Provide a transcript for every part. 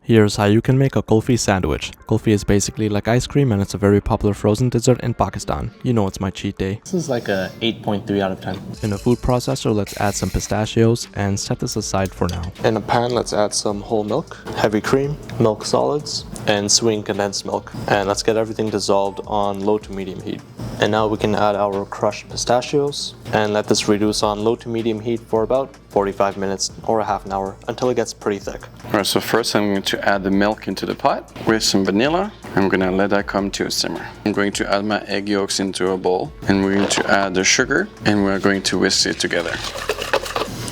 Here's how you can make a kulfi sandwich. Kulfi is basically like ice cream and it's a very popular frozen dessert in Pakistan. You know it's my cheat day. This is like a 8.3 out of 10. In a food processor, let's add some pistachios and set this aside for now. In a pan, let's add some whole milk, heavy cream, milk solids, and sweetened condensed milk. And let's get everything dissolved on low to medium heat. And now we can add our crushed pistachios and let this reduce on low to medium heat for about 45 minutes or a half an hour until it gets pretty thick. Alright, so first I'm going to add the milk into the pot with some vanilla. I'm going to let that come to a simmer. I'm going to add my egg yolks into a bowl and we're going to add the sugar and we're going to whisk it together.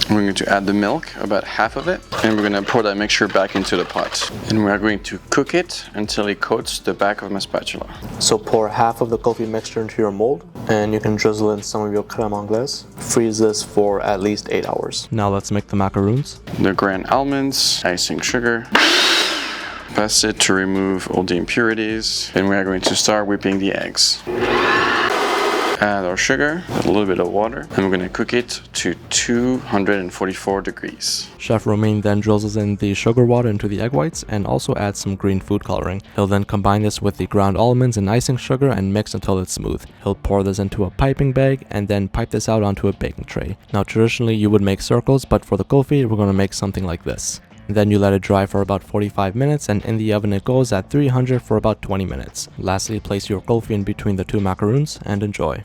We're going to add the milk, about half of it, and we're going to pour that mixture back into the pot. And we're going to cook it until it coats the back of my spatula. So pour half of the kulfi mixture into your mold, and you can drizzle in some of your creme anglaise. Freeze this for at least 8 hours. Now let's make the macaroons. The ground almonds, icing sugar. Pass it to remove all the impurities. And we are going to start whipping the eggs. Add our sugar, a little bit of water, and we're going to cook it to 244 degrees. Chef Romain then drizzles in the sugar water into the egg whites and also adds some green food coloring. He'll then combine this with the ground almonds and icing sugar and mix until it's smooth. He'll pour this into a piping bag and then pipe this out onto a baking tray. Now traditionally you would make circles, but for the kulfi we're going to make something like this. Then you let it dry for about 45 minutes and in the oven it goes at 300 for about 20 minutes. Lastly, place your kulfi in between the two macaroons and enjoy.